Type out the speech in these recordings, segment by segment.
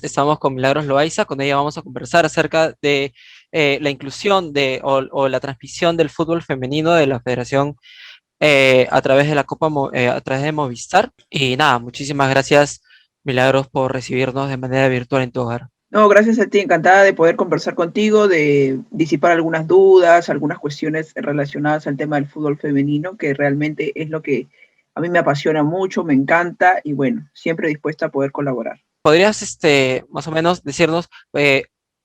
Estamos con Milagros Loaiza, con ella vamos a conversar acerca de la inclusión o la transmisión del fútbol femenino de la Federación a través de la a través de Movistar. Y nada, muchísimas gracias, Milagros, por recibirnos de manera virtual en tu hogar. No, gracias a ti, encantada de poder conversar contigo, de disipar algunas dudas, algunas cuestiones relacionadas al tema del fútbol femenino, que realmente es lo que a mí me apasiona mucho, me encanta y bueno, siempre dispuesta a poder colaborar. ¿Podrías, más o menos, decirnos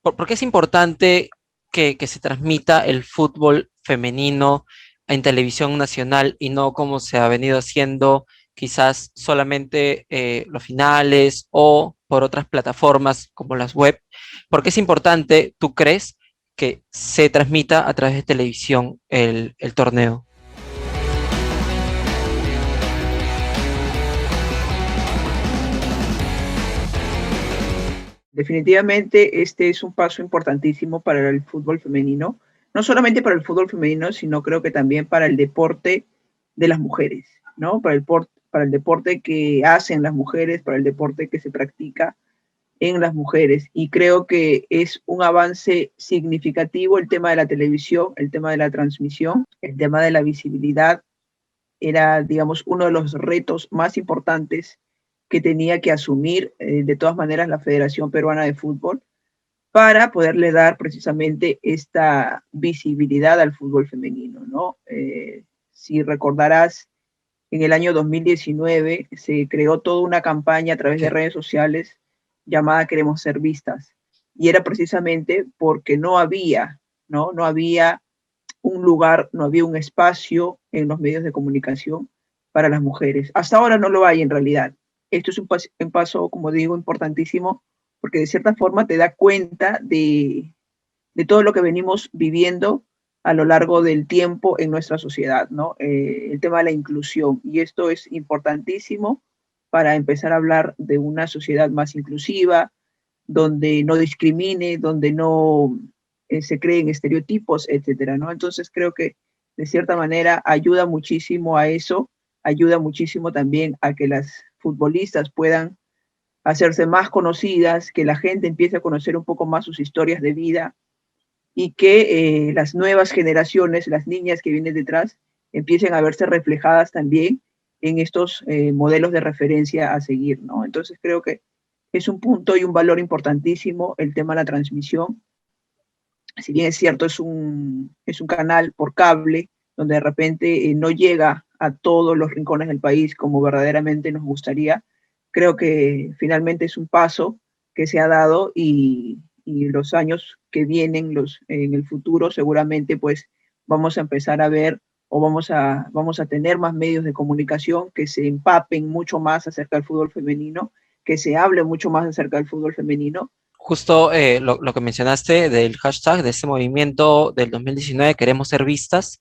por qué es importante que se transmita el fútbol femenino en televisión nacional y no como se ha venido haciendo quizás solamente los finales o por otras plataformas como las web? ¿Por qué es importante, tú crees, que se transmita a través de televisión el torneo? Definitivamente este es un paso importantísimo para el fútbol femenino, no solamente para el fútbol femenino, sino creo que también para el deporte de las mujeres, ¿no? Para el deporte que hacen las mujeres, para el deporte que se practica en las mujeres. Y creo que es un avance significativo el tema de la televisión, el tema de la transmisión, el tema de la visibilidad. Era, digamos, uno de los retos más importantes que tenía que asumir de todas maneras la Federación Peruana de Fútbol para poderle dar precisamente esta visibilidad al fútbol femenino, ¿no? Si recordarás, en el año 2019 se creó toda una campaña a través de Sí. redes sociales llamada Queremos ser vistas. Y era precisamente porque no había un lugar, no había un espacio en los medios de comunicación para las mujeres. Hasta ahora no lo hay en realidad. Esto es un paso, como digo, importantísimo, porque de cierta forma te da cuenta de todo lo que venimos viviendo a lo largo del tiempo en nuestra sociedad, ¿no? El tema de la inclusión. Y esto es importantísimo para empezar a hablar de una sociedad más inclusiva, donde no discrimine, donde no se creen estereotipos, etcétera, ¿no? Entonces creo que de cierta manera ayuda muchísimo a eso, ayuda muchísimo también a que las futbolistas puedan hacerse más conocidas, que la gente empiece a conocer un poco más sus historias de vida y que las nuevas generaciones, las niñas que vienen detrás, empiecen a verse reflejadas también en estos modelos de referencia a seguir, ¿no? Entonces creo que es un punto y un valor importantísimo el tema de la transmisión. Si bien es cierto, es un canal por cable donde de repente no llega a todos los rincones del país como verdaderamente nos gustaría, creo que finalmente es un paso que se ha dado y los años que vienen, en el futuro, seguramente pues vamos a empezar a ver o vamos a tener más medios de comunicación que se empapen mucho más acerca del fútbol femenino, que se hable mucho más acerca del fútbol femenino. Justo lo que mencionaste del hashtag, de ese movimiento del 2019, queremos ser vistas,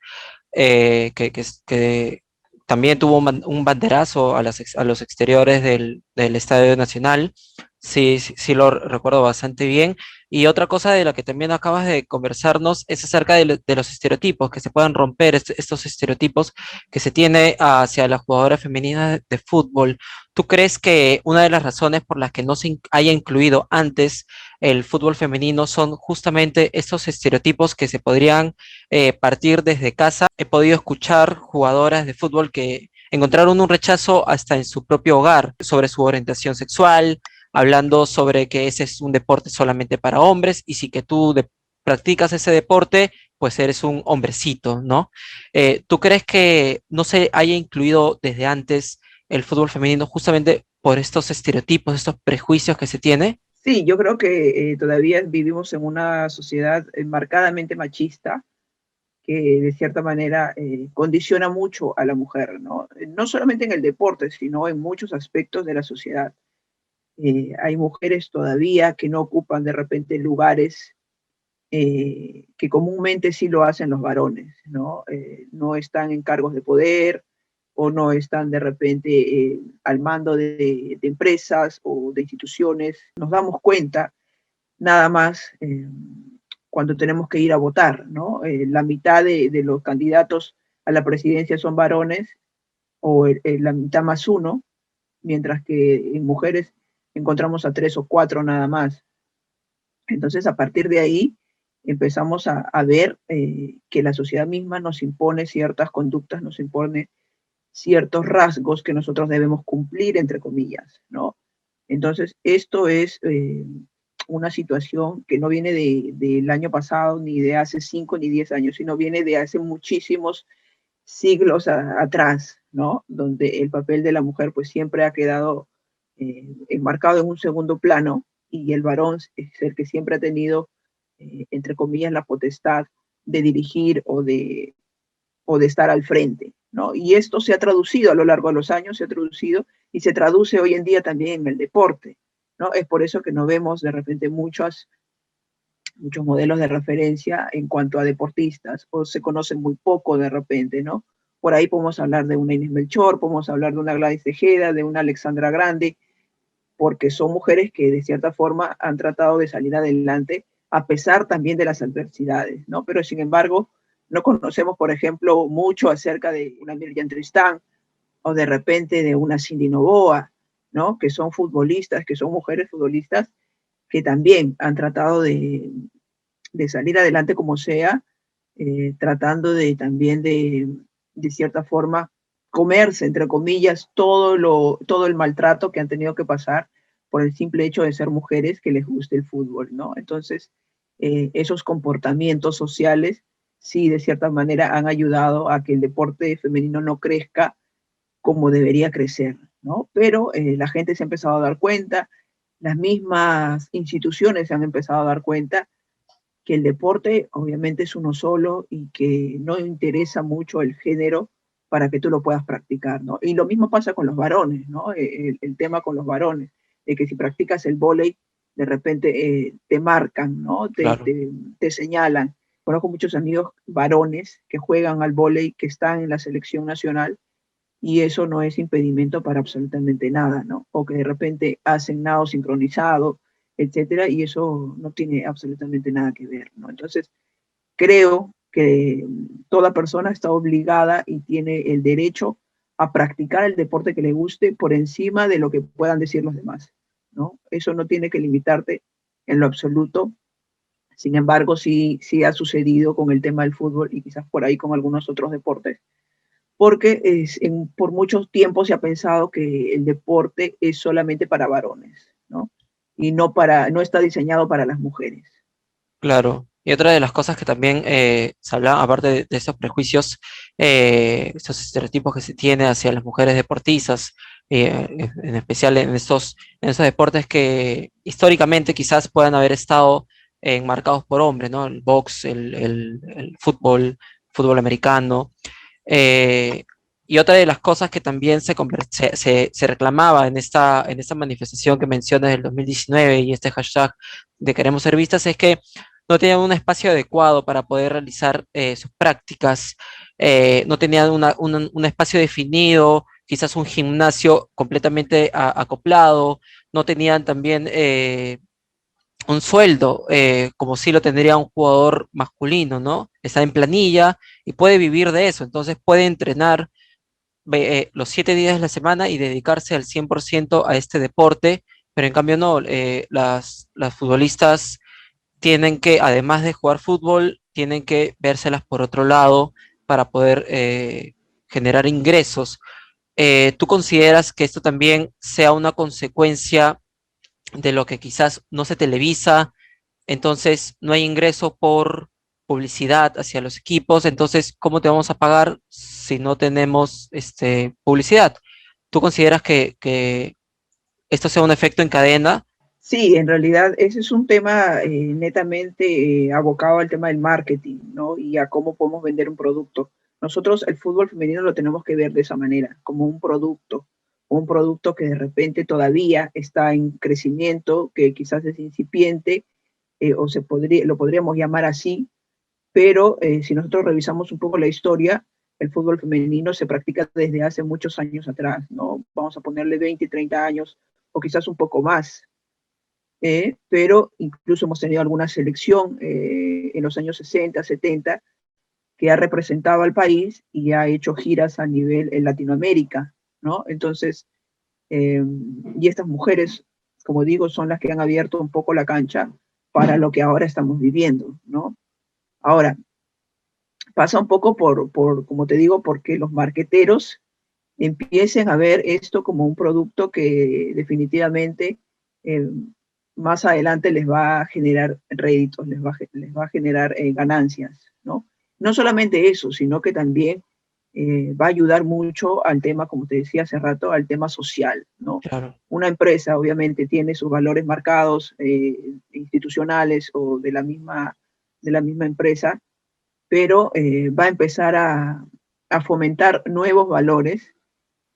que también tuvo un banderazo a los exteriores del Estadio Nacional. Sí, sí, sí lo recuerdo bastante bien. Y otra cosa de la que también acabas de conversarnos es acerca de los estereotipos, que se puedan romper estos estereotipos que se tiene hacia las jugadoras femeninas de fútbol. ¿Tú crees que una de las razones por las que no se haya incluido antes el fútbol femenino son justamente estos estereotipos que se podrían partir desde casa? He podido escuchar jugadoras de fútbol que encontraron un rechazo hasta en su propio hogar sobre su orientación sexual, hablando sobre que ese es un deporte solamente para hombres y si que tú practicas ese deporte, pues eres un hombrecito, ¿no? ¿Tú crees que no se haya incluido desde antes el fútbol femenino justamente por estos estereotipos, estos prejuicios que se tiene? Sí, yo creo que todavía vivimos en una sociedad marcadamente machista que de cierta manera condiciona mucho a la mujer, ¿no? No solamente en el deporte, sino en muchos aspectos de la sociedad. Hay mujeres todavía que no ocupan de repente lugares que comúnmente sí lo hacen los varones, ¿no? No están en cargos de poder o no están de repente al mando de empresas o de instituciones. Nos damos cuenta nada más cuando tenemos que ir a votar, ¿no? La mitad de los candidatos a la presidencia son varones o la mitad más uno, mientras que en mujeres encontramos a 3 o 4 nada más. Entonces, a partir de ahí, empezamos a ver que la sociedad misma nos impone ciertas conductas, nos impone ciertos rasgos que nosotros debemos cumplir, entre comillas, ¿no? Entonces, esto es una situación que no viene del año pasado, ni de hace 5 ni 10 años, sino viene de hace muchísimos siglos atrás, ¿no? Donde el papel de la mujer pues siempre ha quedado enmarcado en un segundo plano y el varón es el que siempre ha tenido, entre comillas, la potestad de dirigir o de estar al frente, ¿no? Y esto se ha traducido a lo largo de los años, se ha traducido y se traduce hoy en día también en el deporte, ¿no? Es por eso que no vemos de repente muchos modelos de referencia en cuanto a deportistas, o se conocen muy poco de repente, ¿no? Por ahí podemos hablar de una Inés Melchor, podemos hablar de una Gladys Tejeda, de una Alexandra Grande, porque son mujeres que de cierta forma han tratado de salir adelante a pesar también de las adversidades, ¿no? Pero sin embargo, no conocemos, por ejemplo, mucho acerca de una Miriam Tristán o de repente de una Cindy Novoa, ¿no? Que son futbolistas, que son mujeres futbolistas que también han tratado de salir adelante como sea, tratando de también de cierta forma comerse, entre comillas, todo el maltrato que han tenido que pasar por el simple hecho de ser mujeres que les guste el fútbol, ¿no? Entonces, esos comportamientos sociales, sí, de cierta manera han ayudado a que el deporte femenino no crezca como debería crecer, ¿no? Pero la gente se ha empezado a dar cuenta, las mismas instituciones se han empezado a dar cuenta que el deporte obviamente es uno solo y que no interesa mucho el género para que tú lo puedas practicar, ¿no? Y lo mismo pasa con los varones, ¿no? El tema con los varones, de que si practicas el vóley, de repente te marcan, ¿no? Claro. Te señalan. Conozco muchos amigos varones que juegan al vóley, que están en la selección nacional, y eso no es impedimento para absolutamente nada, ¿no? O que de repente hacen nado sincronizado, etcétera, y eso no tiene absolutamente nada que ver, ¿no? Entonces, creo que toda persona está obligada y tiene el derecho a practicar el deporte que le guste por encima de lo que puedan decir los demás, ¿no? Eso no tiene que limitarte en lo absoluto. Sin embargo, sí ha sucedido con el tema del fútbol y quizás por ahí con algunos otros deportes, porque por mucho tiempo se ha pensado que el deporte es solamente para varones, ¿no? Y no está diseñado para las mujeres. Claro, y otra de las cosas que también se habla, aparte de esos prejuicios, esos estereotipos que se tiene hacia las mujeres deportistas, en especial en esos deportes que históricamente quizás puedan haber estado enmarcados por hombres, ¿no? El box, el fútbol, fútbol americano. eh, y otra de las cosas que también se reclamaba en esta manifestación que mencionas del 2019 y este hashtag de queremos ser vistas es que no tenían un espacio adecuado para poder realizar sus prácticas, no tenían un espacio definido, quizás un gimnasio completamente acoplado, no tenían también un sueldo como si lo tendría un jugador masculino, ¿no? Está en planilla y puede vivir de eso, entonces puede entrenar los 7 días de la semana y dedicarse al 100% a este deporte, pero en cambio no, las futbolistas tienen que, además de jugar fútbol, tienen que vérselas por otro lado para poder generar ingresos. ¿Tú consideras que esto también sea una consecuencia de lo que quizás no se televisa, entonces no hay ingreso por publicidad hacia los equipos, entonces ¿cómo te vamos a pagar si no tenemos publicidad? ¿Tú consideras que esto sea un efecto en cadena? Sí, en realidad ese es un tema netamente abocado al tema del marketing, ¿no? Y a cómo podemos vender un producto. Nosotros el fútbol femenino lo tenemos que ver de esa manera, como un producto que de repente todavía está en crecimiento, que quizás es incipiente, lo podríamos llamar así, pero si nosotros revisamos un poco la historia, el fútbol femenino se practica desde hace muchos años atrás, ¿no? Vamos a ponerle 20, 30 años o quizás un poco más, pero incluso hemos tenido alguna selección en los años 60, 70, que ha representado al país y ha hecho giras a nivel en Latinoamérica, ¿no? Entonces, y estas mujeres como digo, son las que han abierto un poco la cancha para lo que ahora estamos viviendo, ¿no? Ahora, pasa un poco como te digo, porque los marqueteros empiecen a ver esto como un producto que definitivamente eh, más adelante les va a generar réditos, les va a generar ganancias, ¿no? No solamente eso, sino que también va a ayudar mucho al tema, como te decía hace rato, al tema social, ¿no? Claro, Una empresa obviamente tiene sus valores marcados, institucionales o de la misma empresa, pero va a empezar a fomentar nuevos valores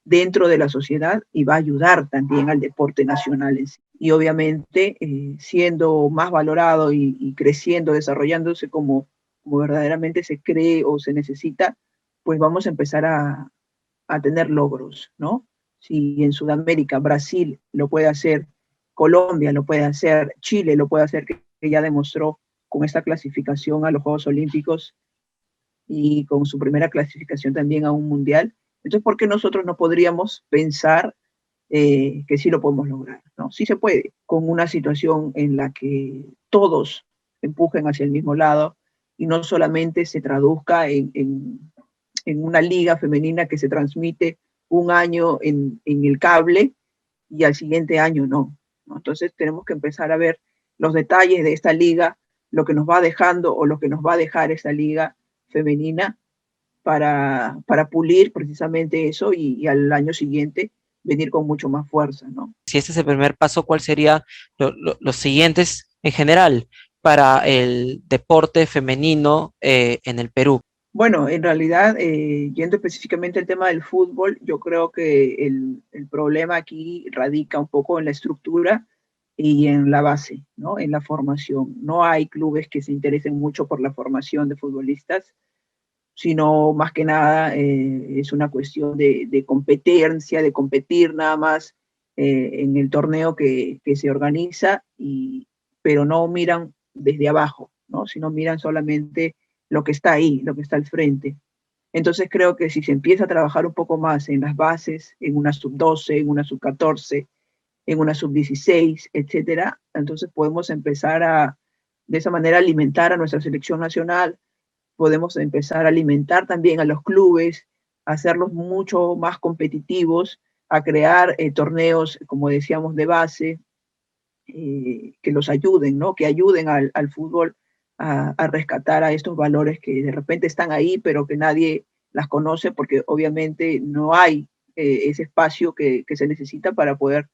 dentro de la sociedad y va a ayudar también al deporte nacional en sí. Y obviamente siendo más valorado y creciendo, desarrollándose como verdaderamente se cree o se necesita, pues vamos a empezar a tener logros, ¿no? Si en Sudamérica Brasil lo puede hacer, Colombia lo puede hacer, Chile lo puede hacer, que ya demostró con esta clasificación a los Juegos Olímpicos y con su primera clasificación también a un mundial. Entonces, ¿por qué nosotros no podríamos pensar que sí lo podemos lograr? ¿No? Sí se puede, con una situación en la que todos empujen hacia el mismo lado y no solamente se traduzca en una liga femenina que se transmite un año en el cable y al siguiente año no, ¿no? Entonces tenemos que empezar a ver los detalles de esta liga, lo que nos va dejando o lo que nos va a dejar esta liga femenina para pulir precisamente eso y al año siguiente venir con mucho más fuerza, ¿no? si este es el primer paso, ¿cuál sería los siguientes en general para el deporte femenino en el Perú? Bueno, en realidad, yendo específicamente al tema del fútbol, yo creo que el problema aquí radica un poco en la estructura y en la base, ¿no? En la formación. No hay clubes que se interesen mucho por la formación de futbolistas, sino más que nada es una cuestión de competencia, de competir nada más en el torneo que se organiza, pero no miran desde abajo, ¿no? Sino miran solamente lo que está ahí, lo que está al frente. Entonces creo que si se empieza a trabajar un poco más en las bases, en una sub-12, en una sub-14, en una sub-16, etcétera, entonces podemos empezar de esa manera, alimentar a nuestra selección nacional, podemos empezar a alimentar también a los clubes, a hacerlos mucho más competitivos, a crear torneos, como decíamos, de base, que los ayuden, ¿no? Que ayuden al fútbol a rescatar a estos valores que de repente están ahí, pero que nadie las conoce porque obviamente no hay ese espacio que se necesita para poder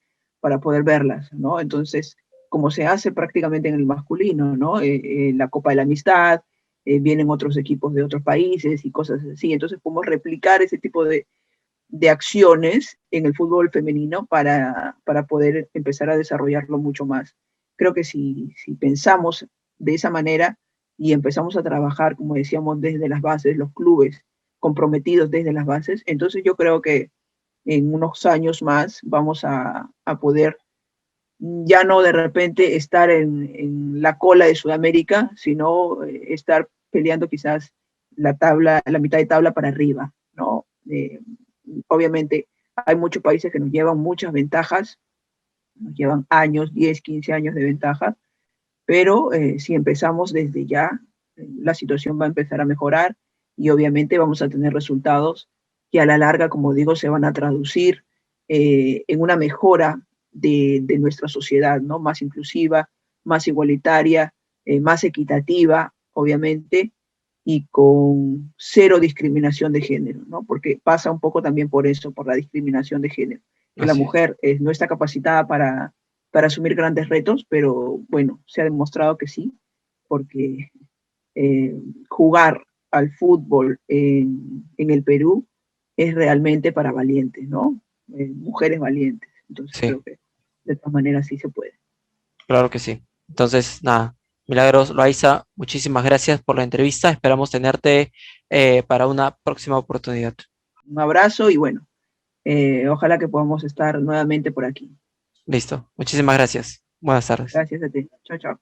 verlas, ¿no? Entonces, como se hace prácticamente en el masculino, ¿no? La Copa de la Amistad, vienen otros equipos de otros países y cosas así. Entonces, podemos replicar ese tipo de acciones en el fútbol femenino para poder empezar a desarrollarlo mucho más. Creo que si pensamos de esa manera y empezamos a trabajar, como decíamos, desde las bases, los clubes comprometidos desde las bases, entonces yo creo que en unos años más vamos a poder ya no de repente estar en la cola de Sudamérica, sino estar peleando quizás la mitad de tabla para arriba, ¿no? Obviamente hay muchos países que nos llevan muchas ventajas, nos llevan años, 10, 15 años de ventaja, pero si empezamos desde ya, la situación va a empezar a mejorar y obviamente vamos a tener resultados que a la larga, como digo, se van a traducir en una mejora de nuestra sociedad, ¿no? Más inclusiva, más igualitaria, más equitativa, obviamente, y con cero discriminación de género, ¿no? Porque pasa un poco también por eso, por la discriminación de género, que la Así es. mujer no está capacitada para asumir grandes retos, pero bueno, se ha demostrado que sí, porque eh, jugar al fútbol en el Perú es realmente para valientes, ¿no? Mujeres valientes. Entonces Sí, creo que de todas maneras sí se puede. claro que sí. Entonces, nada, Milagros Loaiza, muchísimas gracias por la entrevista. Esperamos tenerte para una próxima oportunidad. Un abrazo y bueno, ojalá que podamos estar nuevamente por aquí. Listo. Muchísimas gracias. Buenas tardes. Gracias a ti. Chao, chao.